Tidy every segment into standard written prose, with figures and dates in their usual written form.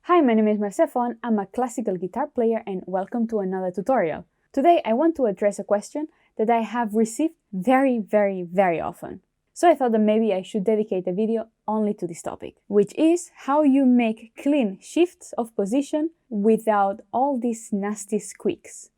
Hi, my name is Merce. I'm a classical guitar player and welcome to another tutorial. Today I want to address a question that I have received very often. So I thought that maybe I should dedicate a video only to this topic, which is how you make clean shifts of position without all these nasty squeaks.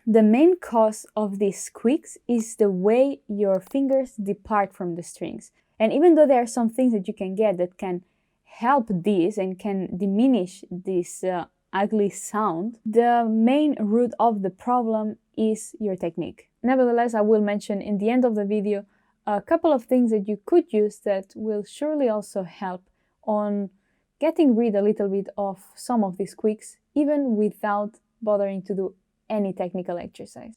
The main cause of these squeaks is the way your fingers depart from the strings. And even though there are some things that you can get that can help this and can diminish this ugly sound, the main root of the problem is your technique. Nevertheless, I will mention in the end of the video a couple of things that you could use that will surely also help on getting rid a little bit of some of these squeaks, even without bothering to do any technical exercise.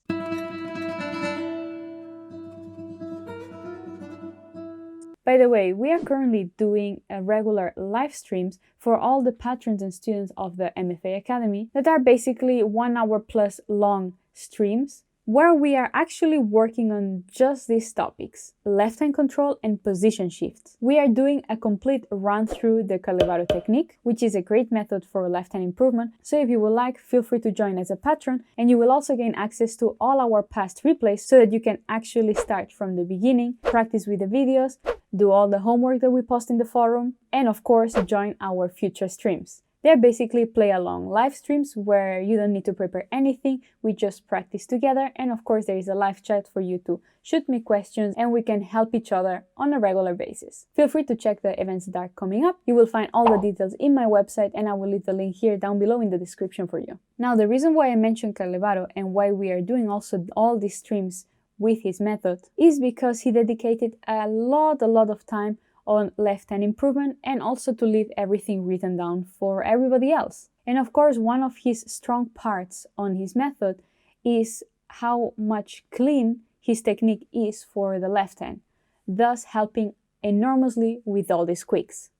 By the way, we are currently doing regular live streams for all the patrons and students of the MFA Academy that are basically 1 hour plus long streams where we are actually working on just these topics: left hand control and position shifts. We are doing a complete run through the Calevaro technique, which is a great method for left hand improvement. So if you would like, feel free to join as a patron, and you will also gain access to all our past replays so that you can actually start from the beginning, practice with the videos, do all the homework that we post in the forum, and of course join our future streams. They're basically play-along live streams where you don't need to prepare anything, we just practice together, and of course there is a live chat for you to shoot me questions and we can help each other on a regular basis. Feel free to check the events that are coming up. You will find all the details in my website and I will leave the link here down below in the description for you. Now, the reason why I mentioned Calevaro and why we are doing also all these streams with his method is because he dedicated a lot of time on left hand improvement and also to leave everything written down for everybody else. And of course, one of his strong parts on his method is how much clean his technique is for the left hand, thus helping enormously with all these squeaks.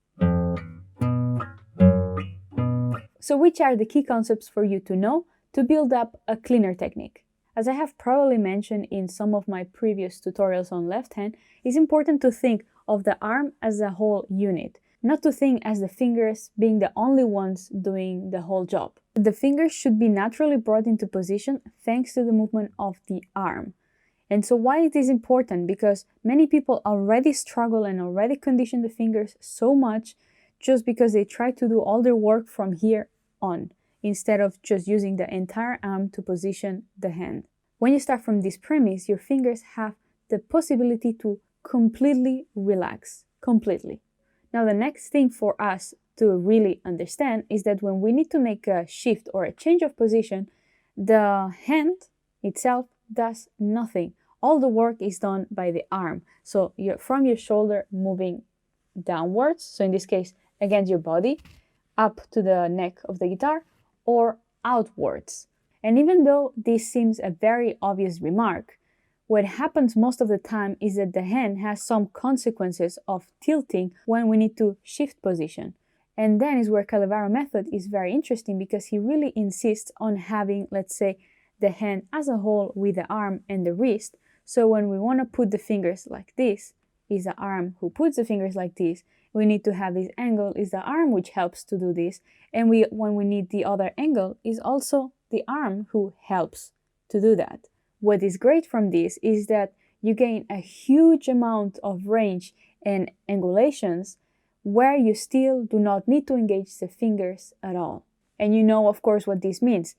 So which are the key concepts for you to know to build up a cleaner technique? As I have probably mentioned in some of my previous tutorials on left hand, it's important to think of the arm as a whole unit, not to think as the fingers being the only ones doing the whole job. The fingers should be naturally brought into position thanks to the movement of the arm. And so why it is important? Because many people already struggle and already condition the fingers so much just because they try to do all their work from here on, instead of just using the entire arm to position the hand. When you start from this premise, your fingers have the possibility to completely relax, completely. Now, the next thing for us to really understand is that when we need to make a shift or a change of position, the hand itself does nothing. All the work is done by the arm. So you're from your shoulder moving downwards, so in this case, against your body, up to the neck of the guitar, or outwards. And even though this seems a very obvious remark, what happens most of the time is that the hand has some consequences of tilting when we need to shift position. And then is where Calevaro method is very interesting, because he really insists on having, let's say, the hand as a whole with the arm and the wrist. So when we want to put the fingers like this, is the arm who puts the fingers like this. We need to have this angle, is the arm which helps to do this. And when we need the other angle, is also the arm who helps to do that. What is great from this is that you gain a huge amount of range and angulations where you still do not need to engage the fingers at all. And you know, of course, what this means.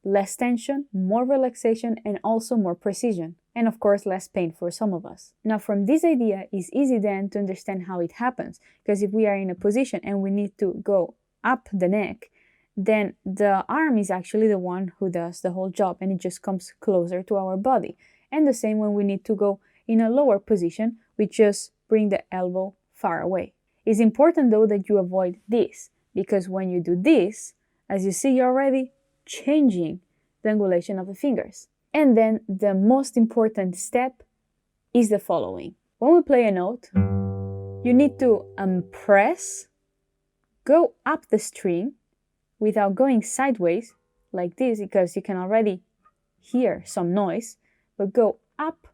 Less tension, more relaxation, and also more precision. And of course, less pain for some of us. Now, from this idea, it's easy then to understand how it happens. Because if we are in a position and we need to go up the neck, then the arm is actually the one who does the whole job and it just comes closer to our body. And the same when we need to go in a lower position, we just bring the elbow far away. It's important though that you avoid this, because when you do this, as you see, you're already changing the angulation of the fingers. And then the most important step is the following. When we play a note, you need to press, go up the string without going sideways like this, because you can already hear some noise, but go up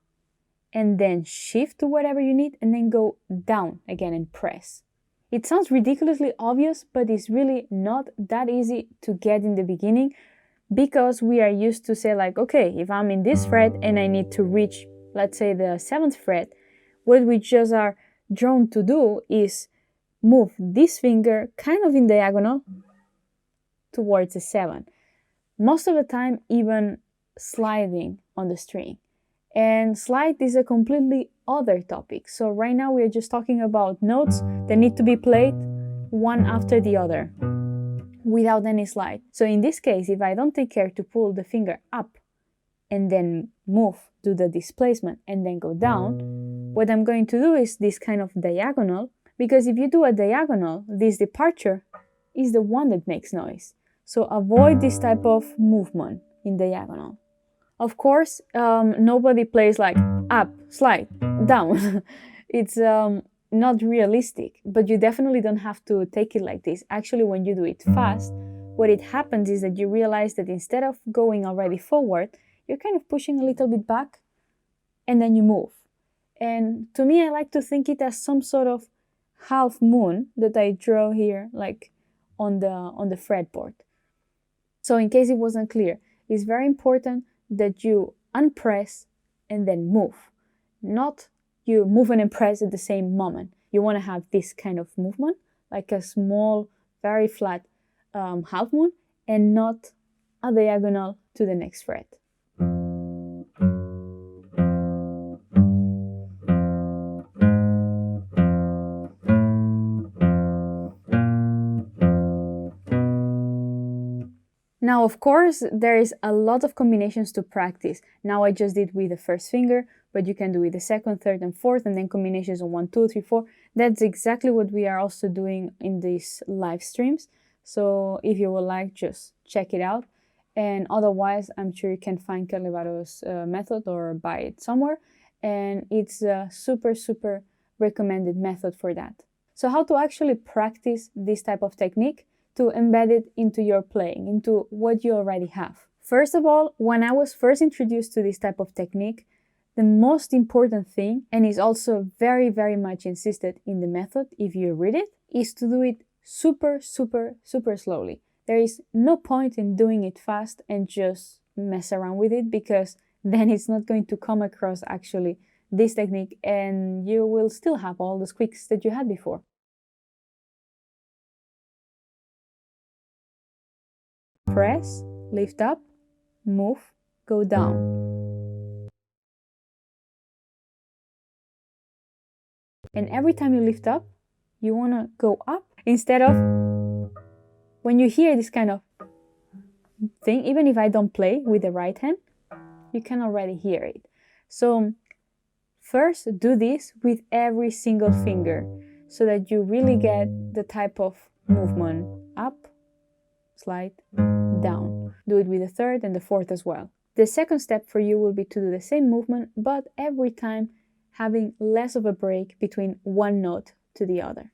and then shift to whatever you need, and then go down again and press. It sounds ridiculously obvious, but it's really not that easy to get in the beginning, because we are used to say like, okay, if I'm in this fret and I need to reach, let's say, the 7th fret, what we just are drawn to do is move this finger kind of in diagonal towards the 7. Most of the time even sliding on the string. And slide is a completely other topic. So right now we are just talking about notes that need to be played one after the other without any slide. So in this case, if I don't take care to pull the finger up and then move, do the displacement and then go down, what I'm going to do is this kind of diagonal, because if you do a diagonal, this departure is the one that makes noise. So avoid this type of movement in diagonal. Of course, nobody plays like up, slide, down. It's not realistic, but you definitely don't have to take it like this. Actually, when you do it fast, what it happens is that you realize that instead of going already forward, you're kind of pushing a little bit back and then you move. And to me, I like to think it as some sort of half moon that I draw here, like on the fretboard. So in case it wasn't clear, it's very important that you unpress and then move, not you move and press at the same moment. You want to have this kind of movement, like a small, very flat half moon, and not a diagonal to the next fret. Now, of course, there is a lot of combinations to practice. Now I just did with the first finger, but you can do with the second, third, and fourth, and then combinations of 1, 2, 3, 4. That's exactly what we are also doing in these live streams. So if you would like, just check it out. And otherwise, I'm sure you can find Calivaro's method or buy it somewhere. And it's a super, super recommended method for that. So how to actually practice this type of technique to embed it into your playing, into what you already have. First of all, when I was first introduced to this type of technique, the most important thing, and is also very, very much insisted in the method if you read it, is to do it super, super, super slowly. There is no point in doing it fast and just mess around with it, because then it's not going to come across actually this technique, and you will still have all the squeaks that you had before. Press, lift up, move, go down. And every time you lift up, you want to go up instead of, when you hear this kind of thing, even if I don't play with the right hand, you can already hear it. So first do this with every single finger so that you really get the type of movement up, slide, down. Do it with the third and the fourth as well. The second step for you will be to do the same movement, but every time having less of a break between one note to the other.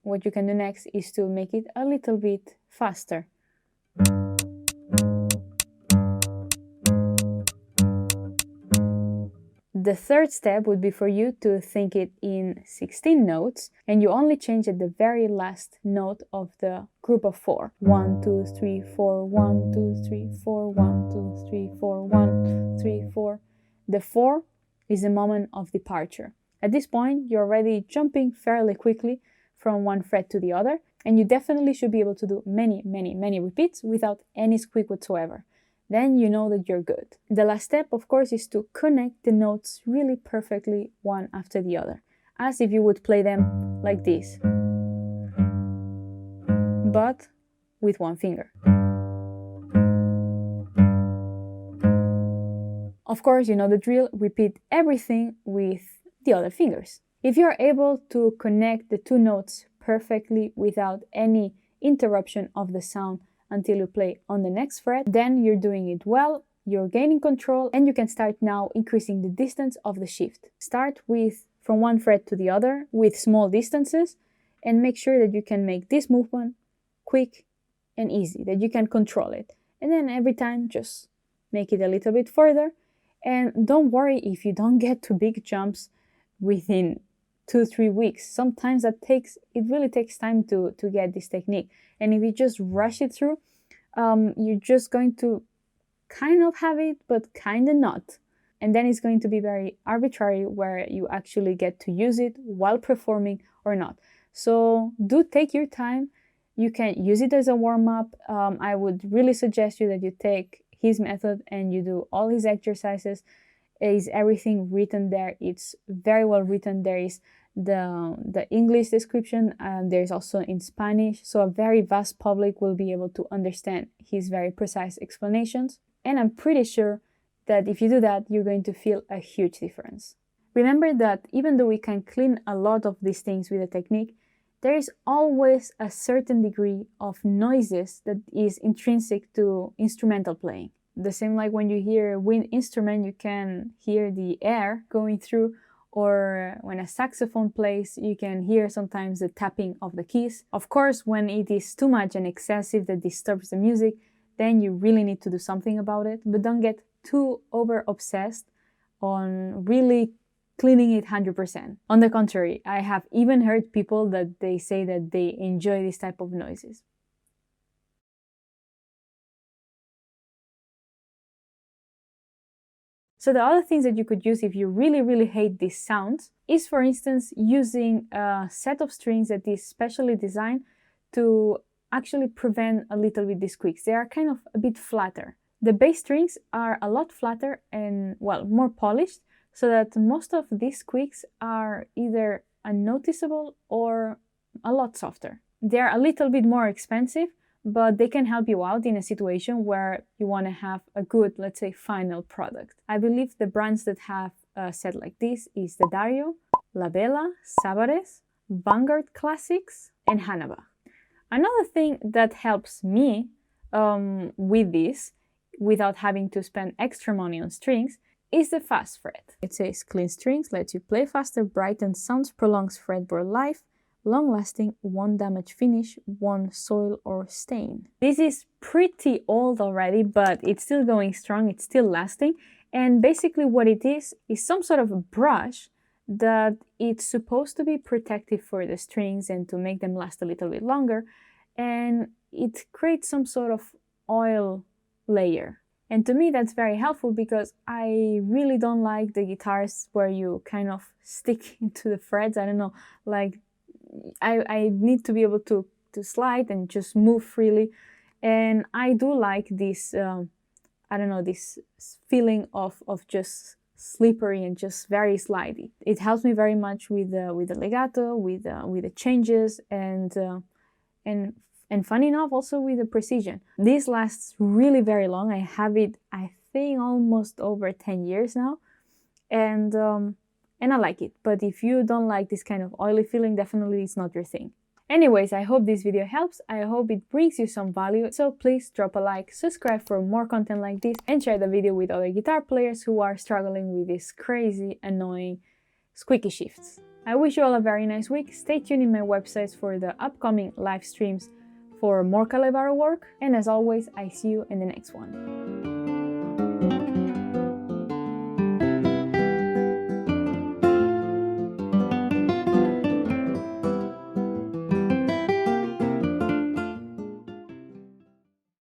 What you can do next is to make it a little bit faster. The third step would be for you to think it in 16 notes, and you only change at the very last note of the group of 4. 1, 2, 3, 4, 1, 2, 3, 4, 1, 2, 3, 4, 1, 3, 4. The 4 is the moment of departure. At this point, you're already jumping fairly quickly from one fret to the other, and you definitely should be able to do many, many, many repeats without any squeak whatsoever. Then you know that you're good. The last step, of course, is to connect the notes really perfectly one after the other, as if you would play them like this, but with one finger. Of course, you know the drill. Repeat everything with the other fingers. If you're able to connect the two notes perfectly without any interruption of the sound until you play on the next fret, then you're doing it well, you're gaining control, and you can start now increasing the distance of the shift. Start with from one fret to the other with small distances, and make sure that you can make this movement quick and easy, that you can control it. And then every time just make it a little bit further. And don't worry if you don't get to big jumps within 2-3 weeks. Sometimes it really takes time to get this technique. And if you just rush it through, you're just going to kind of have it, but kind of not. And then it's going to be very arbitrary where you actually get to use it while performing or not. So do take your time. You can use it as a warm-up. I would really suggest you that you take his method and you do all his exercises. Is everything written there? It's very well written. There is the English description, and there's also in Spanish, so a very vast public will be able to understand his very precise explanations. And I'm pretty sure that if you do that, you're going to feel a huge difference. Remember that even though we can clean a lot of these things with a technique, there is always a certain degree of noises that is intrinsic to instrumental playing. The same like when you hear a wind instrument, you can hear the air going through, or when a saxophone plays, you can hear sometimes the tapping of the keys. Of course, when it is too much and excessive that disturbs the music, then you really need to do something about it, but don't get too over-obsessed on really cleaning it 100%. On the contrary, I have even heard people that they say that they enjoy this type of noises. So the other things that you could use if you really hate these sounds is, for instance, using a set of strings that is specially designed to actually prevent a little bit these squeaks. They are kind of a bit flatter. The bass strings are a lot flatter and, well, more polished, so that most of these squeaks are either unnoticeable or a lot softer. They are a little bit more expensive, but they can help you out in a situation where you want to have a good, let's say, final product. I believe the brands that have a set like this is the Dario, La Bella, Sabares, Vanguard Classics, and Hanaba. Another thing that helps me with this, without having to spend extra money on strings, is the fast fret. It says clean strings, lets you play faster, brightens sounds, prolongs fretboard life, long-lasting, won't damage finish, won't soil or stain. This is pretty old already, but it's still going strong, it's still lasting. And basically what it is some sort of a brush that it's supposed to be protective for the strings and to make them last a little bit longer. And it creates some sort of oil layer. And to me, that's very helpful because I really don't like the guitars where you kind of stick into the frets. I don't know, like I need to be able to slide and just move freely. And I do like this, I don't know, this feeling of just slippery and just very slidey. It helps me very much with the legato, with the changes, and funny enough, also with the precision. This lasts really very long. I have it, I think, almost over 10 years now, and I like it. But if you don't like this kind of oily feeling, definitely it's not your thing. Anyways, I hope this video helps. I hope it brings you some value. So please drop a like, subscribe for more content like this, and share the video with other guitar players who are struggling with these crazy, annoying, squeaky shifts. I wish you all a very nice week. Stay tuned in my websites for the upcoming live streams for more Calevaro work. And as always, I see you in the next one.